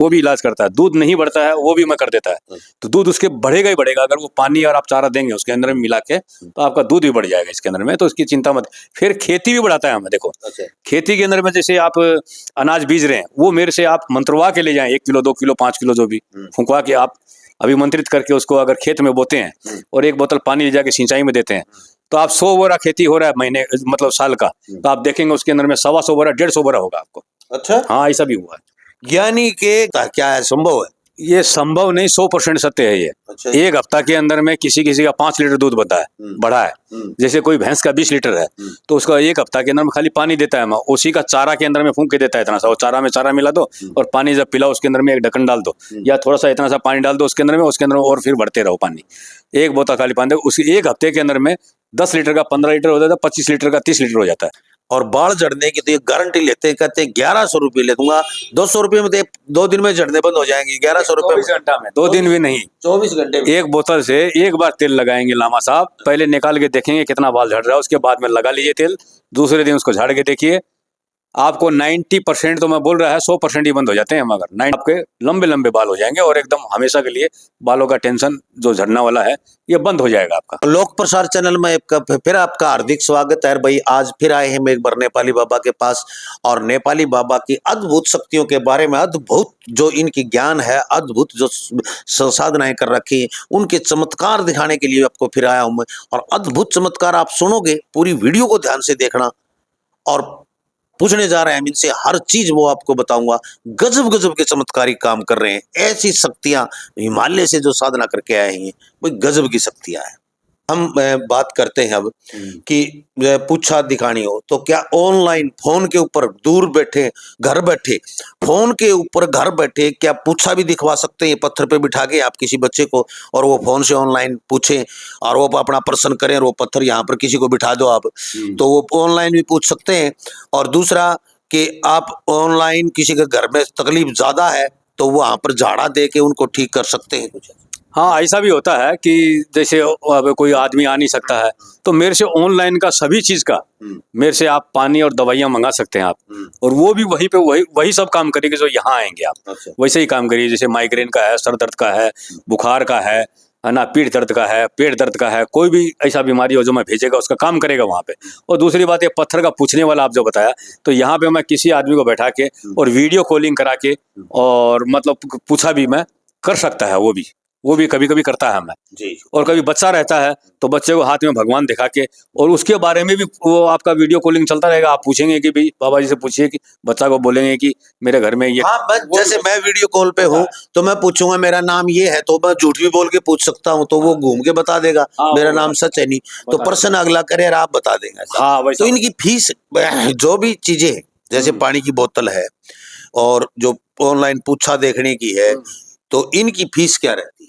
वो भी इलाज करता है। दूध नहीं बढ़ता है वो भी मैं कर देता है। तो दूध उसके बढ़ेगा ही बढ़ेगा, अगर वो पानी और आप चारा देंगे उसके अंदर में मिला के, तो आपका दूध भी बढ़ जाएगा इसके अंदर में, तो उसकी चिंता मत। फिर खेती भी बढ़ाता है हमें। देखो खेती के अंदर में जैसे आप अनाज बीज रहे हैं, वो मेरे से आप मंत्रवा के ले जाएं, 1 किलो 2 किलो 5 किलो जो भी फुंकवा के आप अभिमंत्रित करके उसको अगर खेत में बोते हैं और 1 बोतल पानी ले जाके सिंचाई में देते हैं, तो आप 100 बोरा खेती हो रहा है महीने मतलब साल का, तो आप देखेंगे उसके अंदर में 125 बोरा 150 बोरा होगा आपको। अच्छा, हाँ ऐसा भी हुआ है। यानी कि क्या है, संभव है? ये संभव नहीं, 100% सत्य है ये। अच्छा। 1 हफ्ता के अंदर में किसी का 5 लीटर दूध बढ़ा है। जैसे कोई भैंस का 20 लीटर है, तो उसका 1 हफ्ता के अंदर में खाली पानी देता है, उसी का चारा के अंदर में फूंक के देता है इतना सा, और चारा में चारा मिला दो और पानी जब पिलाओ उसके अंदर में 1 ढक्कन डाल दो या थोड़ा सा इतना सा पानी डाल दो उसके अंदर में, और फिर भरते रहो पानी। 1 बोतल खाली पानी दो, उसी 1 हफ्ते के अंदर में 10 लीटर का 15 लीटर हो जाता है, 25 लीटर का 30 लीटर हो जाता है। और बाल झड़ने की तो ये गारंटी लेते हैं, कहते हैं 1100 रुपये ले दूंगा, 200 रुपये में 2 दिन में झड़ने बंद हो जाएंगे। 1100 रुपये 24 घंटा में, 2 दिन भी नहीं, 24 घंटे में 1 बोतल से 1 बार तेल लगाएंगे लामा साहब, पहले निकाल के देखेंगे कितना बाल झड़ रहा है, उसके बाद में लगा लीजिए तेल, दूसरे दिन उसको झाड़ के देखिए, आपको 90% तो मैं बोल रहा है 100% ही बंद हो जाते हैं, मगर आपके लंबे लंबे बाल हो जाएंगे और एकदम हमेशा के लिए बालों का टेंशन जो झड़ना वाला है ये बंद हो जाएगा आपका। लोक प्रसार चैनल में फिर आपका हार्दिक स्वागत है भाई। आज फिर आए हैं एक बार नेपाली बाबा के पास, और नेपाली बाबा की अद्भुत शक्तियों के बारे में, अद्भुत जो इनकी ज्ञान है, अद्भुत जो साधनाएं कर रखी, उनके चमत्कार दिखाने के लिए आपको फिर आया हूं मैं। और अद्भुत चमत्कार आप सुनोगे, पूरी वीडियो को ध्यान से देखना, और पूछने जा रहे हैं इनसे हर चीज वो आपको बताऊंगा। गजब गजब के चमत्कारी काम कर रहे हैं, ऐसी शक्तियां हिमालय से जो साधना करके आए हैं, वो गजब की शक्तियां हैं। हम बात करते हैं अब कि पूछा दिखानी हो तो क्या ऑनलाइन फोन के ऊपर दूर बैठे, घर बैठे, फोन के ऊपर घर बैठे क्या पूछा भी दिखवा सकते हैं? पत्थर पे बिठा के आप किसी बच्चे को, और वो फोन से ऑनलाइन पूछे और वो अपना प्रश्न करें, और वो पत्थर यहाँ पर किसी को बिठा दो आप, तो वो ऑनलाइन भी पूछ सकते हैं। और दूसरा कि आप ऑनलाइन किसी के घर में तकलीफ ज्यादा है तो वहां पर झाड़ा दे के उनको ठीक कर सकते हैं कुछ। हाँ ऐसा भी होता है कि जैसे अब कोई आदमी आ नहीं सकता है, तो मेरे से ऑनलाइन का सभी चीज का मेरे से आप पानी और दवाइयाँ मंगा सकते हैं आप, और वो भी वहीं पे वही सब काम करेगी जो यहाँ आएंगे आप। अच्छा। वैसे ही काम करिए, जैसे माइग्रेन का है, सर दर्द का है, बुखार का है ना, पीठ दर्द का है, पेट दर्द का है, कोई भी ऐसा बीमारी हो जो मैं भेजेगा उसका काम करेगा वहाँ पे। और दूसरी बात ये पत्थर का पूछने वाला आप जो बताया, तो यहाँ पे मैं किसी आदमी को बैठा के और वीडियो कॉलिंग करा के और मतलब पूछा भी मैं कर सकता है, वो भी कभी कभी करता है मैं जी। और कभी बच्चा रहता है तो बच्चे को हाथ में भगवान दिखा के और उसके बारे में भी वो आपका वीडियो कॉलिंग चलता रहेगा। आप पूछेंगे कि भाई बाबा जी से पूछिए, कि बच्चा को बोलेंगे कि मेरे घर में ये। हाँ, जैसे मैं वीडियो कॉल पे हूँ तो मैं पूछूंगा मेरा नाम ये है, तो मैं झूठ भी बोल के पूछ सकता हूँ, तो वो घूम के बता देगा मेरा नाम सच है नहीं, तो प्रश्न अगला करे और आप बता देंगे। हाँ, तो इनकी फीस जो भी चीजें, जैसे पानी की बोतल है और जो ऑनलाइन पूछा देखने की है, तो इनकी फीस क्या रहती है?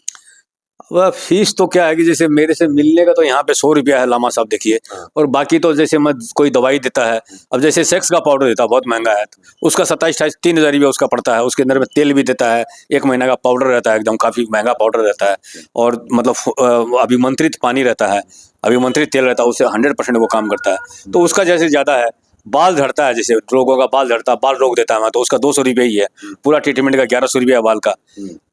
वह फीस तो क्या है कि जैसे मेरे से मिलने का तो यहाँ पे 100 रुपया है लामा साहब देखिए, और बाकी तो जैसे मैं कोई दवाई देता है, अब जैसे सेक्स का पाउडर देता है बहुत महंगा है, तो उसका 27-28-3000 रुपया उसका पड़ता है। उसके अंदर में तेल भी देता है, 1 महीना का पाउडर रहता है, एकदम काफी महंगा पाउडर रहता है, और मतलब अभिमंत्रित पानी रहता है, अभिमंत्रित तेल रहता है, उससे 100% वो काम करता है। तो उसका जैसे ज्यादा है। बाल झड़ता है, जैसे लोगों का बाल झड़ता है, बाल रोक देता है मैं, तो उसका 200 रुपया ही है, पूरा ट्रीटमेंट का 1100 रुपया बाल का।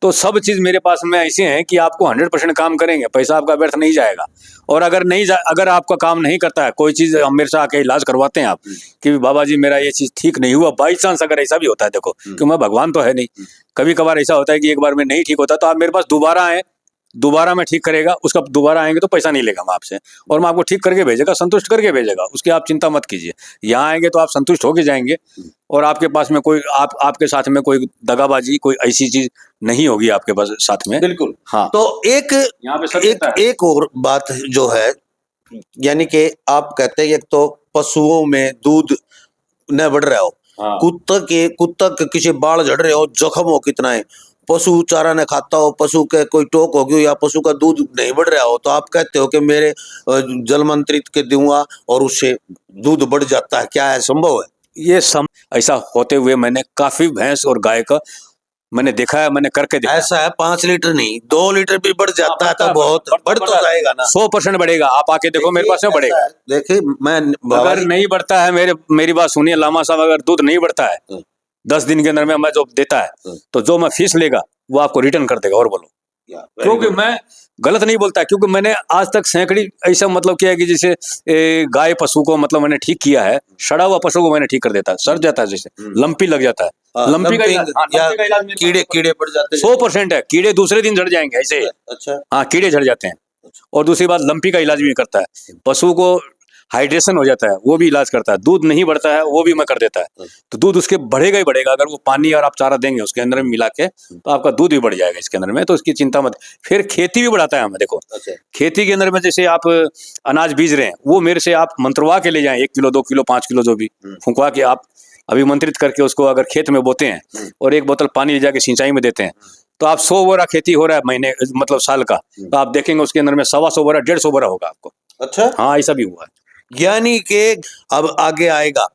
तो सब चीज मेरे पास में ऐसे हैं कि आपको 100% काम करेंगे, पैसा आपका व्यर्थ नहीं जाएगा। और अगर आपका काम नहीं करता है कोई चीज, मेरे से आके इलाज करवाते हैं आप कि बाबा जी मेरा ये चीज ठीक नहीं हुआ, बाई चांस अगर ऐसा भी होता है, देखो कि मैं भगवान तो है नहीं, कभी कभार ऐसा होता है कि एक बार में नहीं ठीक होता, तो आप मेरे पास दोबारा आए, दोबारा मैं ठीक करेगा, उसका दोबारा आएंगे तो पैसा नहीं लेगा मैं आपसे, और मैं आपको ठीक करके भेजेगा, संतुष्ट करके भेजेगा, उसकी आप चिंता मत कीजिए। यहाँ आएंगे तो आप संतुष्ट होके जाएंगे, और आपके पास में कोई आपके साथ में कोई दगाबाजी, कोई ऐसी चीज नहीं होगी आपके पास साथ में। बिल्कुल। हाँ, तो एक और बात जो है, यानी कि आप कहते हैं एक तो पशुओं में दूध न बढ़ रहा हो, हाँ। कुत्ता के किसी बाल झड़ रहे हो, जख्म हो कितना है, पशु चारा न खाता हो, पशु के कोई टोक हो गई, या पशु का दूध नहीं बढ़ रहा हो, तो आप कहते हो कि मेरे जल मंत्रित के दूंगा और उससे दूध बढ़ जाता है। क्या है, संभव है? ये ऐसा होते हुए मैंने काफी भैंस और गाय का मैंने देखा है, मैंने करके देखा। ऐसा है 5 लीटर नहीं 2 लीटर भी बढ़ जाता है, तो बहुत बढ़ तो जाएगा ना। 100% बढ़ेगा, आप आके देखो मेरे पास में बढ़ेगा। देखिए मैं अगर नहीं बढ़ता है, मेरी बात सुनिए लामा साहब, अगर दूध नहीं बढ़ता है 10 दिन के अंदर में मैं जो देता है तो जो मैं फीस लेगा वो आपको रिटर्न कर देगा। और बोलो, क्योंकि मैं गलत नहीं बोलता, क्योंकि मैंने आज तक सैकड़ी ऐसा मतलब किया है कि जैसे गाय पशु को मतलब मैंने ठीक किया है, सड़ा हुआ पशु को मैंने ठीक कर देता है, सड़ जाता है, जैसे लंपी लग जाता है, लंपी का इलाज, लंपी का इलाज कीड़े पड़ जाते हैं, 100% है। कीड़े दूसरे दिन झड़ जाएंगे ऐसे। अच्छा, हाँ, कीड़े झड़ जाते हैं। और दूसरी बात, लंपी का इलाज भी करता है। पशु को हाइड्रेशन हो जाता है, वो भी इलाज करता है। दूध नहीं बढ़ता है, वो भी मैं कर देता है। तो दूध उसके बढ़ेगा ही बढ़ेगा, अगर वो पानी और आप चारा देंगे उसके अंदर में मिला के, तो आपका दूध भी बढ़ जाएगा इसके अंदर में, तो उसकी चिंता मत। फिर खेती भी बढ़ाता है हमें। देखो, खेती के अंदर में जैसे आप अनाज बीज रहे हैं, वो मेरे से आप मंत्रवा के ले जाएं, 1 किलो 2 किलो 5 किलो जो भी फुंकवा के आप अभिमंत्रित करके उसको अगर खेत में बोते हैं और 1 बोतल पानी ले जाके सिंचाई में देते हैं, तो आप 100 बोरा खेती हो रहा है महीने मतलब साल का, तो आप देखेंगे उसके अंदर में 125 बोरा 150 बोरा होगा आपको। अच्छा, हाँ, ऐसा भी हुआ है। यानी कि अब आगे आएगा,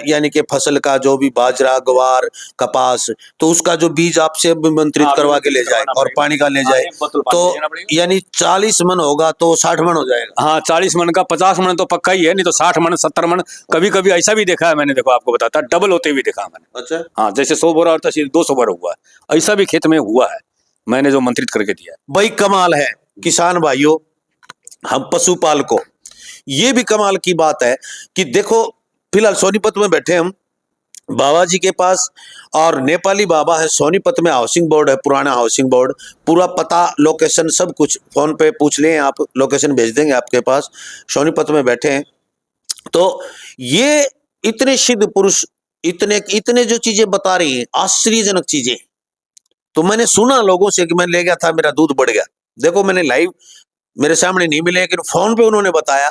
यानी कि फसल का जो भी बाजरा, ग्वार, कपास, तो उसका जो बीज आपसे मंत्रित करवा के ले जाए और पानी का ले जाए, तो यानी 40 मन होगा तो 60 मन हो जाएगा। हाँ, 40 मन का 50 मन तो पक्का ही है, नहीं तो 60 मन 70 मन। कभी कभी ऐसा भी देखा है मैंने, देखो आपको बताता, डबल होते हुए देखा मैंने। अच्छा, हाँ, जैसे 100 बोरा और 200 बोरा हुआ है, ऐसा भी खेत में हुआ है, मैंने जो मंत्रित करके दिया है। भाई कमाल है किसान भाइयों, हम पशुपाल को ये भी कमाल की बात है कि देखो, फिलहाल सोनीपत में बैठे हम बाबा जी के पास, और नेपाली बाबा है, सोनीपत में हाउसिंग बोर्ड है, पुराना हाउसिंग बोर्ड, पूरा पता लोकेशन सब कुछ फोन पे पूछ लें आप, लोकेशन भेज देंगे आपके पास। सोनीपत में बैठे हैं, तो ये इतने सिद्ध पुरुष इतने इतने जो चीजें बता रही हैं, आश्चर्यजनक चीजें। तो मैंने सुना लोगों से कि मैं ले गया था, मेरा दूध बढ़ गया। देखो, मैंने लाइव मेरे सामने नहीं मिले, लेकिन फोन पे उन्होंने बताया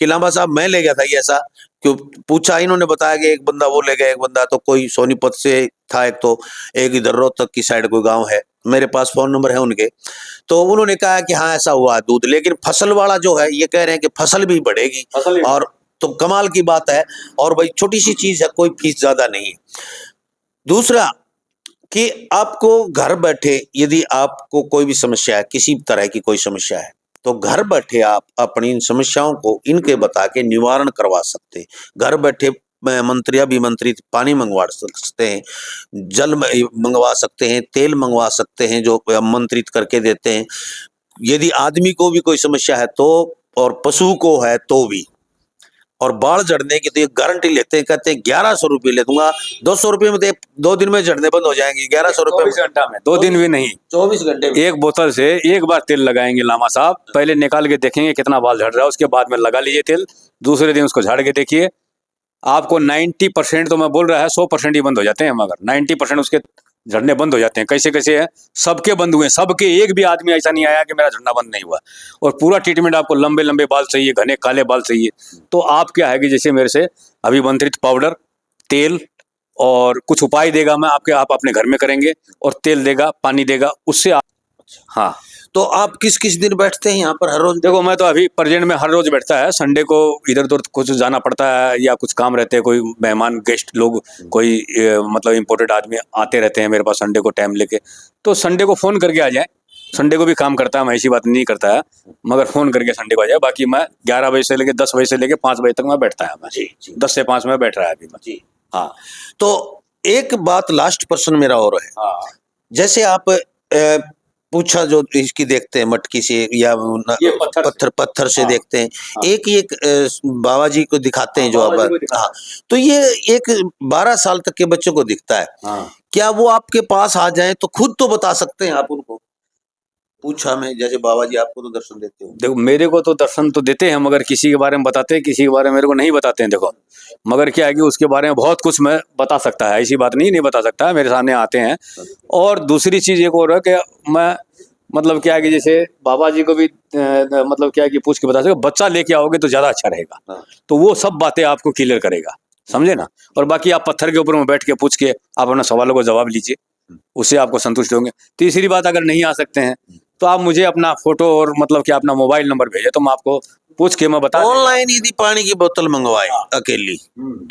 कि लांबा साहब मैं ले गया था ये, ऐसा क्यों पूछा, इन्होंने बताया कि एक बंदा वो ले गया, एक बंदा तो कोई सोनीपत से था, एक तो एक इधर रोहतक की साइड कोई गांव है, मेरे पास फोन नंबर है उनके। तो उन्होंने कहा कि हाँ ऐसा हुआ दूध, लेकिन फसल वाला जो है ये कह रहे हैं कि फसल भी बढ़ेगी, और तो कमाल की बात है। और भाई छोटी सी चीज है, कोई फीस ज्यादा नहीं है। दूसरा कि आपको घर बैठे यदि आपको कोई भी समस्या है, किसी तरह की कोई समस्या है, तो घर बैठे आप अपनी इन समस्याओं को इनके बता के निवारण करवा सकते हैं। घर बैठे मंत्री अभिमंत्रित पानी मंगवा सकते हैं, जल मंगवा सकते हैं, तेल मंगवा सकते हैं जो मंत्रित करके देते हैं। यदि आदमी को भी कोई समस्या है तो, और पशु को है तो भी, और बाढ़ झड़ने की तो ये गारंटी लेते हैं, कहते हैं 1100 रुपये ले दूंगा, 200 रुपये में 2 दिन में झड़ने बंद हो जाएंगे। 1100 रुपये 24 घंटा में, 2 दिन भी नहीं, 24 घंटे में 1 बोतल से 1 बार तेल लगाएंगे लामा साहब, पहले निकाल के देखेंगे कितना बाल झड़ रहा है, उसके बाद में लगा लीजिए तेल, दूसरे दिन उसको झाड़ के देखिए, आपको 90% तो मैं बोल रहा है 100% ही बंद हो जाते हैं, मगर 90% उसके झड़ने बंद हो जाते हैं। कैसे कैसे है, सबके बंद हुए, सबके, एक भी आदमी ऐसा नहीं आया कि मेरा झड़ना बंद नहीं हुआ। और पूरा ट्रीटमेंट आपको, लंबे लंबे बाल चाहिए, घने काले बाल चाहिए, तो आप क्या है कि जैसे मेरे से अभिमंत्रित पाउडर, तेल और कुछ उपाय देगा मैं आपके, आप अपने घर में करेंगे, और तेल देगा, पानी देगा, उससे आप। हाँ, तो आप किस किस दिन बैठते हैं यहाँ पर हर रोज? देखो, मैं तो अभी प्रेजेंट में हर रोज बैठता है, संडे को इधर उधर कुछ जाना पड़ता है या कुछ काम रहते हैं, कोई मेहमान गेस्ट लोग, कोई मतलब इम्पोर्टेड आदमी आते रहते हैं मेरे पास संडे को टाइम लेके, तो संडे को फोन करके आ जाए। संडे को भी काम करता है, मैं ऐसी बात नहीं करता है, मगर फोन करके संडे को आ जाए। बाकी मैं 11 बजे से लेके 10 बजे से लेके 5 बजे तक मैं बैठता है, मैं जी, जी। 10 से 5 में बैठ रहा है अभी मैं। जी, हाँ, तो एक बात लास्ट प्रश्न मेरा और है, हाँ, जैसे आप पूछा जो इसकी देखते हैं मटकी से या ये पत्थर से हाँ, देखते हैं, हाँ, एक बाबा जी को दिखाते हैं जो बाबा जी आप, को दिखाते हाँ, तो ये एक 12 साल तक के बच्चों को दिखता है, हाँ। क्या वो आपके पास आ जाए तो खुद तो बता सकते हैं आप उनको? पूछा मैं, जैसे बाबा जी आपको तो दर्शन देते हो। देखो, मेरे को तो दर्शन तो देते हैं, मगर किसी के बारे में बताते हैं, किसी के बारे में मेरे को नहीं बताते हैं। देखो, मगर क्या है कि उसके बारे में बहुत कुछ मैं बता सकता है, ऐसी बात नहीं बता सकता है, मेरे सामने आते हैं। और दूसरी चीज एक और है कि मैं मतलब क्या है कि जैसे बाबा जी को भी मतलब क्या है कि पूछ के बता सके, बच्चा लेके आओगे तो ज्यादा अच्छा रहेगा, तो वो सब बातें आपको क्लियर करेगा, समझे ना। और बाकी आप पत्थर के ऊपर में बैठ के पूछ के आप अपना सवालों को जवाब लीजिए, उससे आपको संतुष्ट होंगे। तीसरी बात, अगर नहीं आ सकते हैं तो आप मुझे अपना फोटो और मतलब कि अपना मोबाइल नंबर भेजे, तो मैं आपको पूछ के मैं बता। ऑनलाइन यदि पानी की बोतल मंगवाए अकेली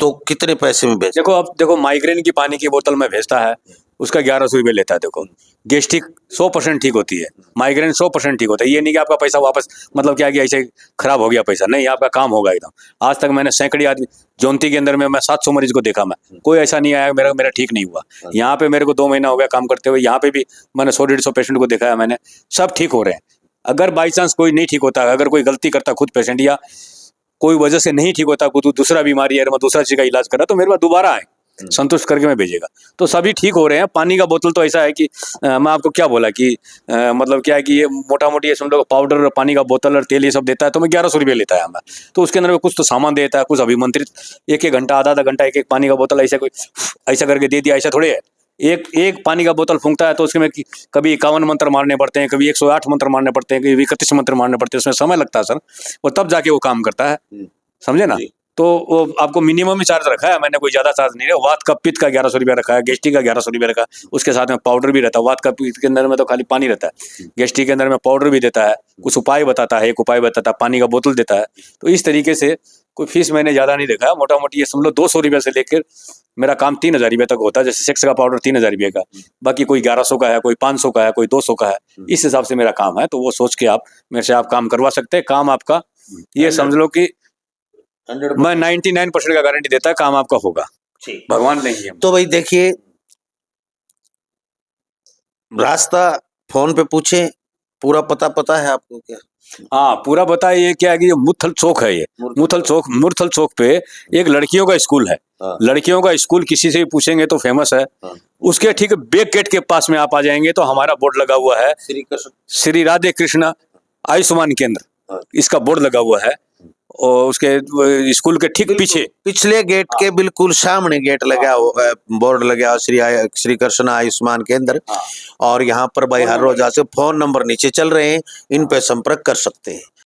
तो कितने पैसे में भेज? देखो, अब देखो, माइग्रेन की पानी की बोतल में भेजता है उसका 1100 रुपये लेता है। देखो, गैस्ट्रिक 100% ठीक होती है, माइग्रेन 100% ठीक होता है। ये नहीं कि आपका पैसा वापस, मतलब क्या कि ऐसे खराब हो गया पैसा, नहीं, आपका काम होगा एकदम। आज तक मैंने सैकड़े आदमी, जौनती के अंदर में मैं 700 मरीज को देखा, मैं कोई ऐसा नहीं आया मेरा ठीक नहीं हुआ। यहाँ पे मेरे को 2 महीना हो गया काम करते हुए, यहाँ पे भी मैंने 100-150 पेशेंट को देखा है मैंने, सब ठीक हो रहे हैं। अगर बाई चांस कोई नहीं ठीक होता, अगर कोई गलती करता खुद पेशेंट, या कोई वजह से नहीं ठीक होता, कोई दूसरा बीमारी है, मैं दूसरा चीज का इलाज कर रहा, तो मेरे पास दोबारा आए, संतुष्ट करके मैं भेजेगा। तो सभी ठीक हो रहे हैं। पानी का बोतल तो ऐसा है कि मैं आपको क्या बोला कि मतलब क्या है कि ये मोटा मोटी समझ लो पाउडर, पानी का बोतल और तेल ये सब देता है, तो मैं 1100 रुपये लेता है हमें। तो उसके अंदर में कुछ तो सामान देता है, कुछ अभिमंत्रित, एक घंटा, आधा घंटा एक पानी का बोतल ऐसा कोई ऐसा करके दे दिया, ऐसा थोड़े है। एक पानी का बोतल फूंकता है तो उसके में कभी 51 मंत्र मारने पड़ते हैं, कभी 108 मंत्र मारने पड़ते हैं, कभी 31 मंत्र मारने पड़ते हैं, उसमें समय लगता है सर, और तब जाके वो काम करता है, समझे ना। तो वो आपको मिनिमम ही चार्ज रखा है मैंने, कोई ज्यादा चार्ज नहीं है। वात का पित्त का 1100 रुपया रखा है, गैस्ट्रिक का 1100 रुपया रखा है, उसके साथ में पाउडर भी रहता है। वात का पित्त के अंदर में तो खाली पानी रहता है, गैस्ट्रिक के अंदर में पाउडर भी देता है, कुछ उपाय बताता है, एक उपाय बताता है, पानी का बोतल देता है। तो इस तरीके से कोई फीस मैंने ज्यादा नहीं देखा है, मोटा मोटी ये समझ लो 200 रुपये से लेकर मेरा काम 3000 रुपये तक होता है। जैसे सेक्स का पाउडर 3000 रुपये का, बाकी कोई 1100 का है, कोई 500 का है, कोई 200 का है, इस हिसाब से मेरा काम है। तो वो सोच के आप मेरे से आप काम करवा सकते हैं। काम आपका ये समझ लो कि मैं 99% का गारंटी देता है, काम आपका होगा, भगवान नहीं है। तो भाई देखिए, रास्ता फोन पे पूछे, पूरा पता है आपको क्या? हाँ, पूरा बताइए। क्या है कि ये मुरथल चौक है, ये मुरथल चौक पे एक लड़कियों का स्कूल है। लड़कियों का स्कूल किसी से भी पूछेंगे तो फेमस है। उसके ठीक बैक गेट के पास में आप आ जाएंगे तो हमारा बोर्ड लगा हुआ है, श्री राधे कृष्ण आयुष्मान केंद्र, इसका बोर्ड लगा हुआ है। और उसके स्कूल के ठीक पीछे पिछले गेट के बिल्कुल सामने गेट लगा हुआ, बोर्ड लगा हुआ, श्री कृष्ण आयुष्मान केंद्र। और यहाँ पर भाई हर रोज आसे, फोन नंबर नीचे चल रहे हैं, इन पे संपर्क कर सकते हैं।